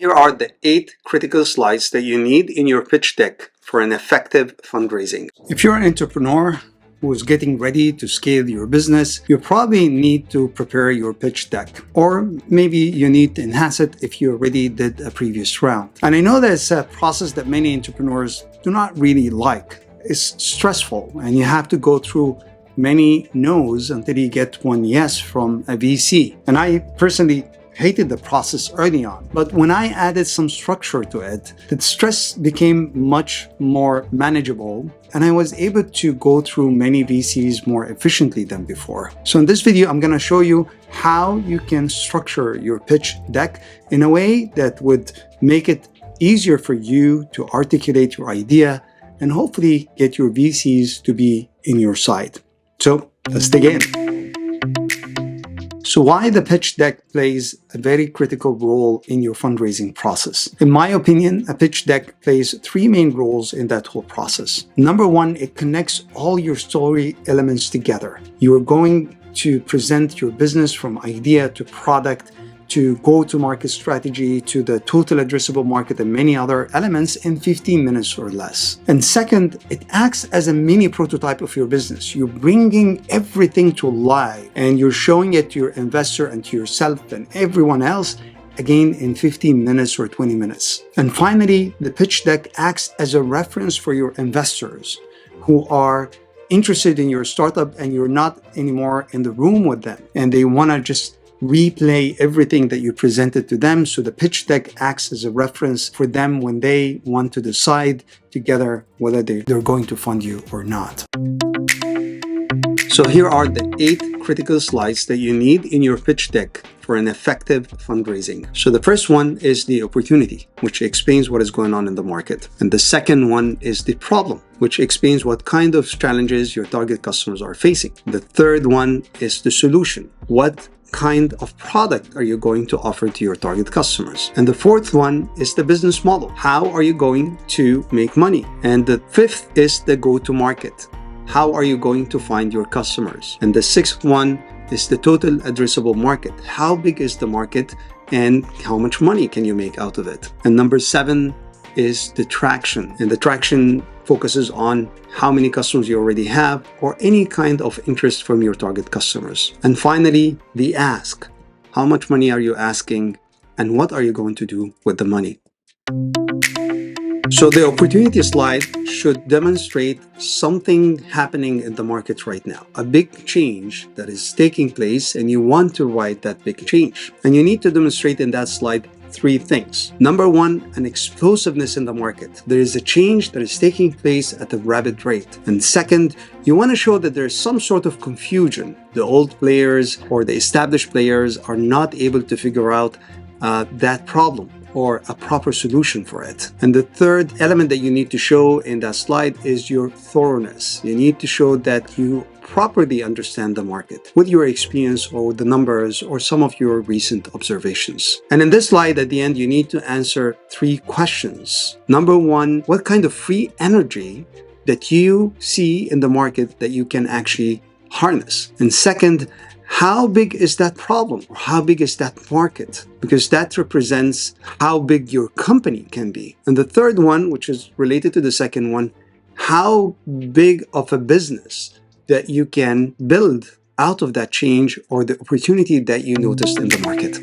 Here are the 8 critical slides that you need in your pitch deck for an effective fundraising. If you're an entrepreneur who's getting ready to scale your business, you probably need to prepare your pitch deck. Or maybe you need to enhance it if you already did a previous round. And I know that's a process that many entrepreneurs do not really like. It's stressful and you have to go through many no's until you get one yes from a VC. And I personally hated the process early on, but when I added some structure to it, the stress became much more manageable and I was able to go through many VCs more efficiently than before. So in this video, I'm going to show you how you can structure your pitch deck in a way that would make it easier for you to articulate your idea and hopefully get your VCs to be in your side. So let's dig in. So why the pitch deck plays a very critical role in your fundraising process? In my opinion, a pitch deck plays 3 main roles in that whole process. Number 1, it connects all your story elements together. You are going to present your business from idea to product to go-to-market strategy, to the total addressable market and many other elements in 15 minutes or less. And second, it acts as a mini prototype of your business. You're bringing everything to life and you're showing it to your investor and to yourself and everyone else, again, in 15 minutes or 20 minutes. And finally, the pitch deck acts as a reference for your investors who are interested in your startup and you're not anymore in the room with them and they want to just replay everything that you presented to them. So the pitch deck acts as a reference for them when they want to decide together whether they're going to fund you or not. So here are the 8 critical slides that you need in your pitch deck for an effective fundraising. So the first one is the opportunity, which explains what is going on in the market. And the second one is the problem, which explains what kind of challenges your target customers are facing. The third one is the solution. What kind of product are you going to offer to your target customers? And the fourth one is the business model. How are you going to make money? And the fifth is the go-to-market. How are you going to find your customers? And the sixth one is the total addressable market. How big is the market and how much money can you make out of it? And number 7 is the traction. And the traction focuses on how many customers you already have or any kind of interest from your target customers. And finally, the ask. How much money are you asking and what are you going to do with the money? So the opportunity slide should demonstrate something happening in the market right now, a big change that is taking place and you want to write that big change. And you need to demonstrate in that slide 3 things. Number 1, an explosiveness in the market. There is a change that is taking place at a rapid rate. And second, you want to show that there's some sort of confusion. The old players or the established players are not able to figure out that problem or a proper solution for it. And the third element that you need to show in that slide is your thoroughness. You need to show that you properly understand the market with your experience or with the numbers or some of your recent observations. And in this slide at the end, you need to answer 3 questions. Number 1, what kind of free energy that you see in the market that you can actually harness? And second, how big is that problem? Or how big is that market? Because that represents how big your company can be. And the third one, which is related to the second one, how big of a business that you can build out of that change or the opportunity that you noticed in the market.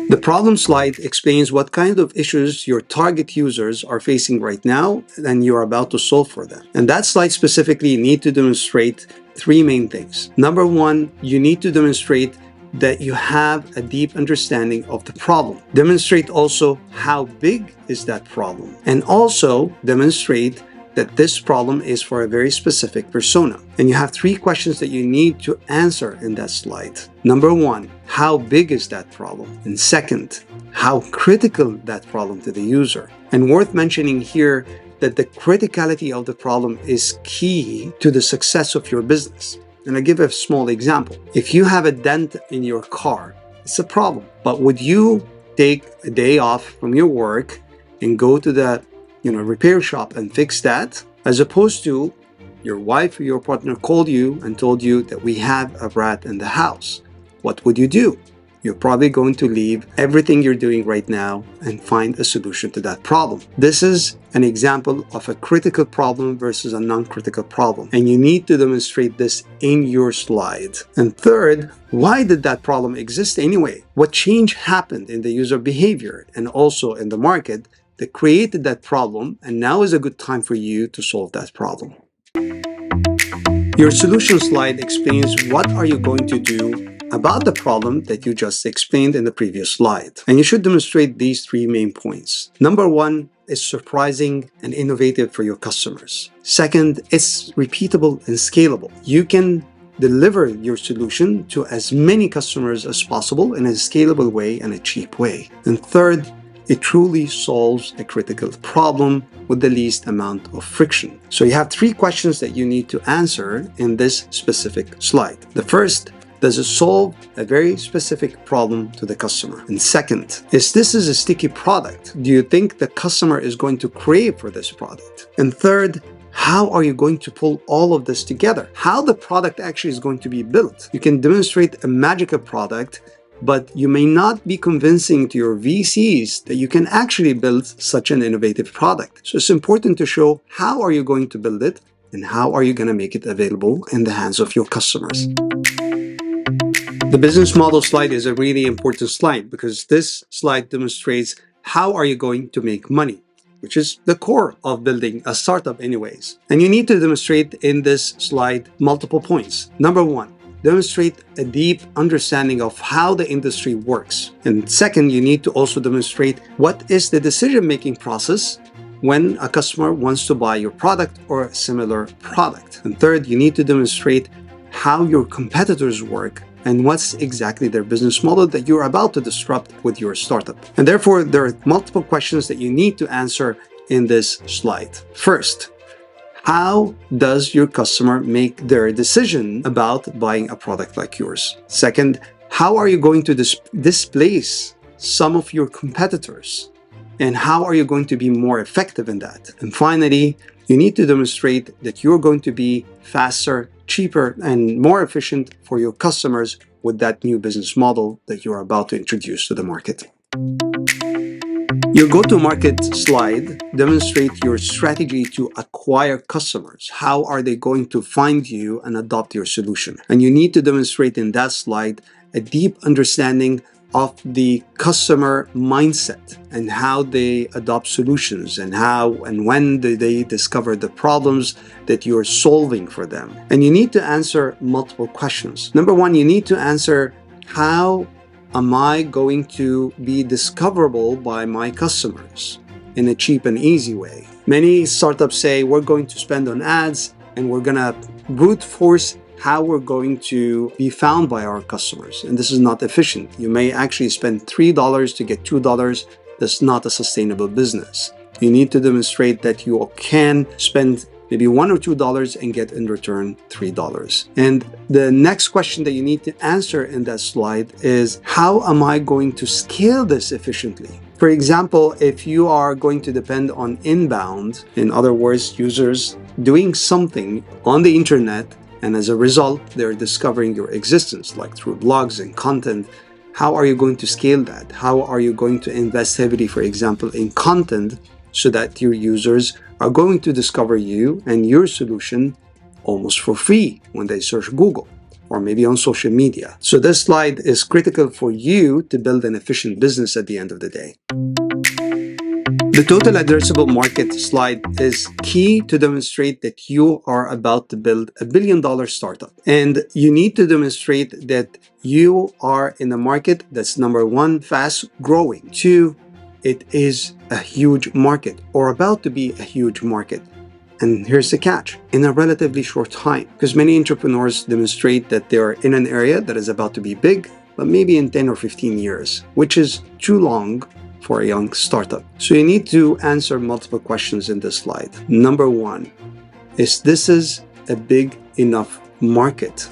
The problem slide explains what kind of issues your target users are facing right now and you're about to solve for them. And that slide specifically need to demonstrate 3 main things. Number 1, you need to demonstrate that you have a deep understanding of the problem. Demonstrate also how big is that problem. And also demonstrate that this problem is for a very specific persona. And you have 3 questions that you need to answer in that slide. Number 1, how big is that problem? And second, how critical that problem to the user? And worth mentioning here that the criticality of the problem is key to the success of your business. And I'll give a small example. If you have a dent in your car, it's a problem. But would you take a day off from your work and go to the repair shop and fix that, as opposed to your wife or your partner called you and told you that we have a rat in the house? What would you do? you're probably going to leave everything you're doing right now and find a solution to that problem. This is an example of a critical problem versus a non-critical problem, and you need to demonstrate this in your slide. And third, why did that problem exist anyway? What change happened in the user behavior and also in the market that created that problem, and now is a good time for you to solve that problem. Your solution slide explains what are you going to do about the problem that you just explained in the previous slide. And you should demonstrate these three main points. Number one is surprising and innovative for your customers. Second, it's repeatable and scalable. You can deliver your solution to as many customers as possible in a scalable way and a cheap way. And third, it truly solves a critical problem with the least amount of friction. So you have three questions that you need to answer in this specific slide. The first, does it solve a very specific problem to the customer? And second, is this a sticky product? Do you think the customer is going to crave for this product? And third, how are you going to pull all of this together? How the product actually is going to be built? You can demonstrate a magical product, but you may not be convincing to your VCs that you can actually build such an innovative product. So it's important to show how are you going to build it and how are you going to make it available in the hands of your customers. The business model slide is a really important slide because this slide demonstrates how are you going to make money, which is the core of building a startup anyways. And you need to demonstrate in this slide multiple points. Number one, demonstrate a deep understanding of how the industry works. And second, you need to also demonstrate what is the decision-making process when a customer wants to buy your product or a similar product. And third, you need to demonstrate how your competitors work and what's exactly their business model that you're about to disrupt with your startup. And therefore, there are multiple questions that you need to answer in this slide. First, how does your customer make their decision about buying a product like yours? Second, how are you going to displace some of your competitors? And how are you going to be more effective in that? And finally, you need to demonstrate that you're going to be faster, cheaper, and more efficient for your customers with that new business model that you're about to introduce to the market. Your go-to-market slide demonstrates your strategy to acquire customers. How are they going to find you and adopt your solution? And you need to demonstrate in that slide a deep understanding of the customer mindset and how they adopt solutions and how and when they discover the problems that you're solving for them. And you need to answer multiple questions. Number one, you need to answer how am I going to be discoverable by my customers in a cheap and easy way? Many startups say we're going to spend on ads and we're going to brute force how we're going to be found by our customers. And this is not efficient. You may actually spend $3 to get $2. That's not a sustainable business. You need to demonstrate that you can spend maybe $1 or $2 and get in return $3. And the next question that you need to answer in that slide is, how am I going to scale this efficiently? For example, if you are going to depend on inbound, in other words, users doing something on the internet, and as a result, they're discovering your existence, like through blogs and content, how are you going to scale that? How are you going to invest heavily, for example, in content so that your users are going to discover you and your solution almost for free when they search Google or maybe on social media? So this slide is critical for you to build an efficient business at the end of the day. The total addressable market slide is key to demonstrate that you are about to build a billion-dollar startup. And you need to demonstrate that you are in a market that's number one, fast growing. Two, it is a huge market or about to be a huge market. And here's the catch, in a relatively short time, because many entrepreneurs demonstrate that they're in an area that is about to be big, but maybe in 10 or 15 years, which is too long for a young startup. So you need to answer multiple questions in this slide. Number one, is this a big enough market?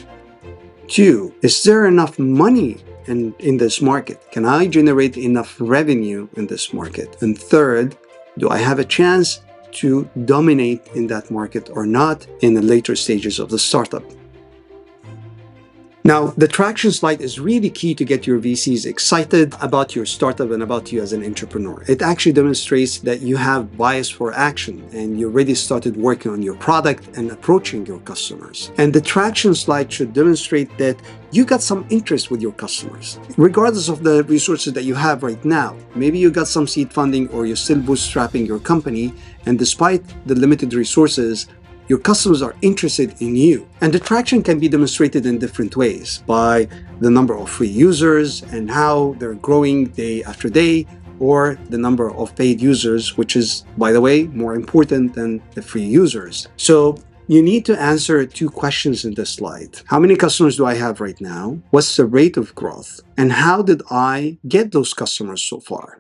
Two, is there enough money in this market? Can I generate enough revenue in this market? And third, do I have a chance to dominate in that market or not in the later stages of the startup? Now, the traction slide is really key to get your VCs excited about your startup and about you as an entrepreneur. It actually demonstrates that you have bias for action and you already started working on your product and approaching your customers. And the traction slide should demonstrate that you got some interest with your customers, regardless of the resources that you have right now. Maybe you got some seed funding or you're still bootstrapping your company, and despite the limited resources, your customers are interested in you. And the traction can be demonstrated in different ways, by the number of free users and how they're growing day after day, or the number of paid users, which is, by the way, more important than the free users. So you need to answer two questions in this slide. How many customers do I have right now? What's the rate of growth? And how did I get those customers so far?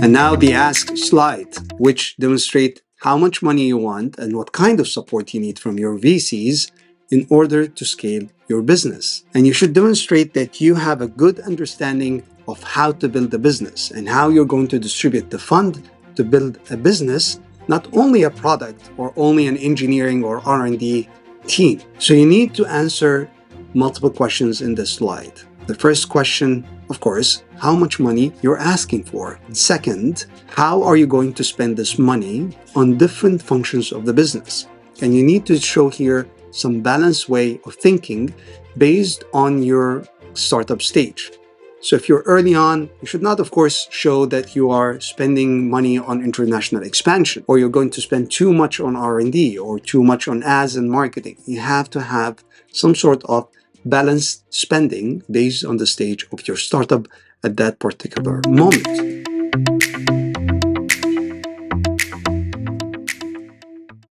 And now the ask slide, which demonstrates how much money you want and what kind of support you need from your VCs in order to scale your business. And you should demonstrate that you have a good understanding of how to build a business and how you're going to distribute the fund to build a business, not only a product or only an engineering or R&D team. So you need to answer multiple questions in this slide. The first question, of course, how much money you're asking for. Second, how are you going to spend this money on different functions of the business? And you need to show here some balanced way of thinking based on your startup stage. So if you're early on, you should not, of course, show that you are spending money on international expansion, or you're going to spend too much on R&D or too much on ads and marketing. You have to have some sort of balanced spending based on the stage of your startup at that particular moment.